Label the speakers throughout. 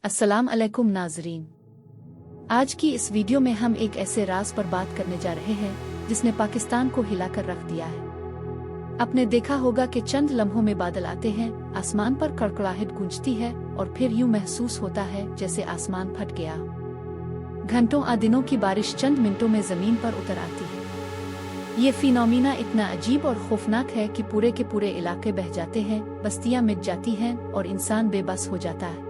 Speaker 1: अस्सलाम अलैकुम नाज़रीन। आज की इस वीडियो में हम एक ऐसे राज पर बात करने जा रहे हैं जिसने पाकिस्तान को हिलाकर रख दिया है। आपने देखा होगा कि चंद लम्हों में बादल आते हैं, आसमान पर कड़कड़ाहट गूंजती है और फिर यूं महसूस होता है जैसे आसमान फट गया। घंटों आ दिनों की बारिश चंद मिनटों में जमीन पर उतर आती है। ये फिनोमिना इतना अजीब और खौफनाक है कि पूरे के पूरे इलाके बह जाते हैं, बस्तियां मिट जाती हैं और इंसान बेबस हो जाता है।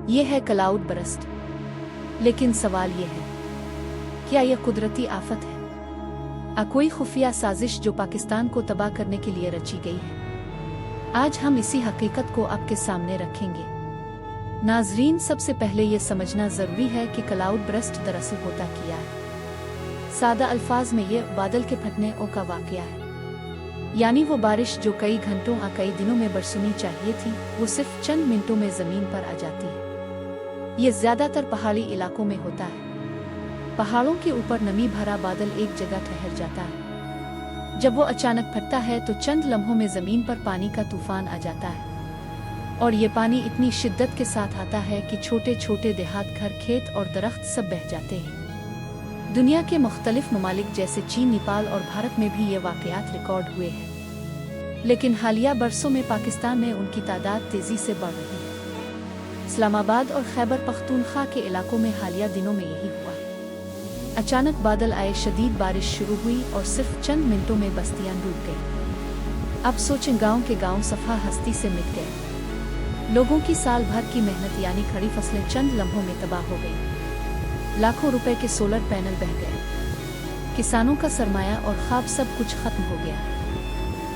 Speaker 1: ये है क्लाउड बरस्ट। लेकिन सवाल ये है, क्या यह कुदरती आफत है, कोई खुफिया साजिश जो पाकिस्तान को तबाह करने के लिए रची गई है? आज हम इसी हकीकत को आपके सामने रखेंगे। नाजरीन, सबसे पहले ये समझना जरूरी है कि क्लाउड बरस्ट दरअसल होता क्या है। सादा अल्फाज में ये बादल के फटने का वाकया है, यानी वो बारिश जो कई घंटों या कई दिनों में बरसनी चाहिए थी, वो सिर्फ चंद मिनटों में जमीन पर आ जाती है। ये ज्यादातर पहाड़ी इलाकों में होता है। पहाड़ों के ऊपर नमी भरा बादल एक जगह ठहर जाता है। जब वो अचानक फटता है तो चंद लम्हों में जमीन पर पानी का तूफान आ जाता है और ये पानी इतनी शिद्दत के साथ आता है कि छोटे छोटे देहात, घर, खेत और दरख्त सब बह जाते हैं। दुनिया के मुख्तलिफ ममालिक जैसे चीन, नेपाल और भारत में भी ये वाकयात रिकॉर्ड हुए हैं, लेकिन हालिया बरसों में पाकिस्तान में उनकी तादाद तेजी से बढ़ रही है। इस्लामाबाद और खैबर पख्तूनख्वा के इलाकों में हालिया दिनों में यही हुआ। अचानक बादल आए, शदीद बारिश शुरू हुई और सिर्फ चंद मिनटों में बस्तियां डूब गईं। अब सोचें, गांव के गांव सफा हस्ती से मिट गए। लोगों की साल भर की मेहनत यानी खड़ी फसलें चंद लम्हों में तबाह हो गईं। लाखों रुपए के सोलर पैनल बह गए। किसानों का सरमाया और ख्वाब सब कुछ खत्म हो गया।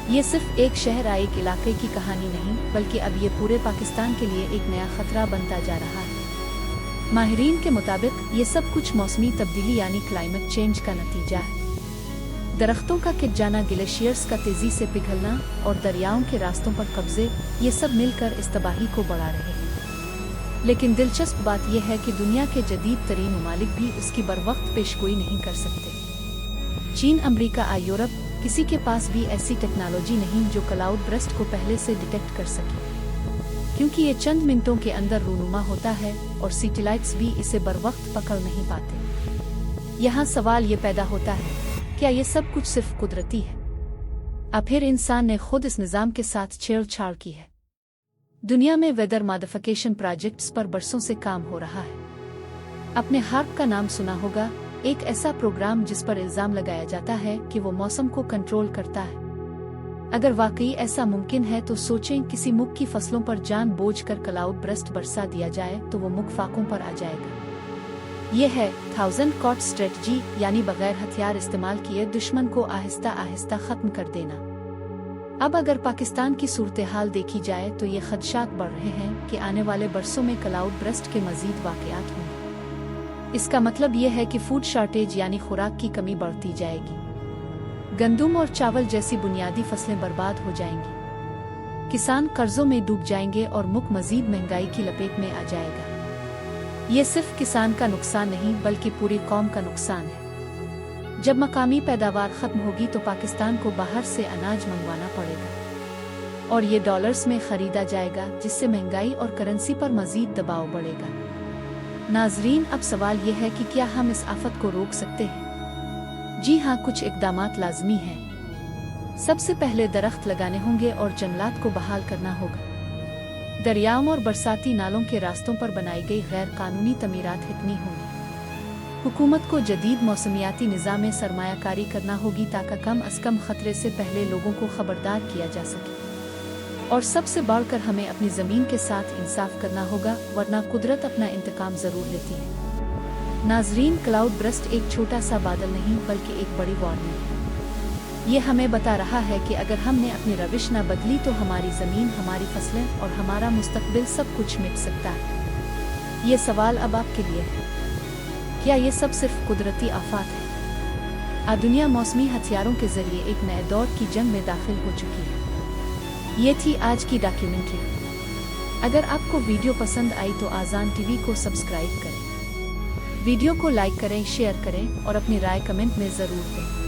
Speaker 1: ये सिर्फ एक शहर या एक इलाके की कहानी नहीं, बल्कि अब ये पूरे पाकिस्तान के लिए एक नया खतरा बनता जा रहा है। माहिरीन के मुताबिक ये सब कुछ मौसमी तब्दीली यानी क्लाइमेट चेंज का नतीजा है। दरख्तों का गिर जाना, ग्लेशियर्स का तेजी से पिघलना और दरियाओं के रास्तों पर कब्जे, ये सब मिलकर इस तबाही को बढ़ा रहे हैं। लेकिन दिलचस्प बात यह है कि दुनिया के जदीद तरीन ममालिक भी उसकी बरवक्त पेशगोई नहीं कर सकते। चीन, अमरीका और यूरोप, किसी के पास भी ऐसी टेक्नोलॉजी नहीं जो क्लाउड बरस्ट को पहले से डिटेक्ट कर सके, क्योंकि ये चंद मिनटों के अंदर रूनुमा होता है और सैटेलाइट्स भी इसे बरवक्त पकड़ नहीं पाते। यहाँ सवाल ये पैदा होता है, क्या ये सब कुछ सिर्फ कुदरती है, या फिर इंसान ने खुद इस निज़ाम के साथ छेड़छाड़ की है? दुनिया में वेदर मॉडिफिकेशन प्रोजेक्ट्स पर बरसों से काम हो रहा है। आपने हार्प का नाम सुना होगा, एक ऐसा प्रोग्राम जिस पर इल्जाम लगाया जाता है कि वो मौसम को कंट्रोल करता है। अगर वाकई ऐसा मुमकिन है तो सोचें, किसी मुल्क की फसलों पर जानबूझकर क्लाउड बरस्ट बरसा दिया जाए तो वो मुल्क फाकों पर आ जाएगा। ये है 1000 कॉट स्ट्रेटजी, यानी बगैर हथियार इस्तेमाल किए दुश्मन को आहिस्ता आहिस्ता खत्म कर देना। अब अगर पाकिस्तान की सूरत हाल देखी जाए तो ये खदशात बढ़ रहे हैं कि आने वाले बरसों में क्लाउड बरस्ट के मजीद वाकयात होंगे। इसका मतलब यह है कि फूड शॉर्टेज यानी खुराक की कमी बढ़ती जाएगी। गंदम और चावल जैसी बुनियादी फसलें बर्बाद हो जाएंगी। किसान कर्जों में डूब जाएंगे और मुल्क मजीद महंगाई की लपेट में आ जाएगा। ये सिर्फ किसान का नुकसान नहीं, बल्कि पूरी कौम का नुकसान है। जब मकामी पैदावार खत्म होगी तो पाकिस्तान को बाहर से अनाज मंगवाना पड़ेगा और ये डॉलर्स में खरीदा जाएगा, जिससे महंगाई और करेंसी पर मजीद दबाव बढ़ेगा। नाजरीन, अब सवाल यह है कि क्या हम इस आफत को रोक सकते हैं? जी हाँ, कुछ इक़दामात लाजमी हैं। सबसे पहले दरख्त लगाने होंगे और जंगलात को बहाल करना होगा। दरियाओं और बरसाती नालों के रास्तों पर बनाई गई गैर कानूनी तमीरात हटनी होंगी। हुकूमत को जदीद मौसमियाती निज़ाम में सरमायाकारी करना होगी ताकि कम अज़ कम खतरे से पहले लोगों को खबरदार किया जा सके। और सबसे बढ़कर हमें अपनी ज़मीन के साथ इंसाफ करना होगा, वरना कुदरत अपना इंतकाम ज़रूर लेती है। नाजरीन, क्लाउड बरस्ट एक छोटा सा बादल नहीं, बल्कि एक बड़ी वार्निंग है। ये हमें बता रहा है कि अगर हमने अपनी रविश न बदली तो हमारी ज़मीन, हमारी फसलें और हमारा मुस्तकबिल सब कुछ मिट सकता है। ये सवाल अब आपके लिए है, क्या ये सब सिर्फ कुदरती आफात है, दुनिया मौसमी हथियारों के जरिए एक नए दौर की जंग में दाखिल हो चुकी है? ये थी आज की डॉक्यूमेंट्री। अगर आपको वीडियो पसंद आई तो आज़ान टीवी को सब्सक्राइब करें, वीडियो को लाइक करें, शेयर करें और अपनी राय कमेंट में ज़रूर दें।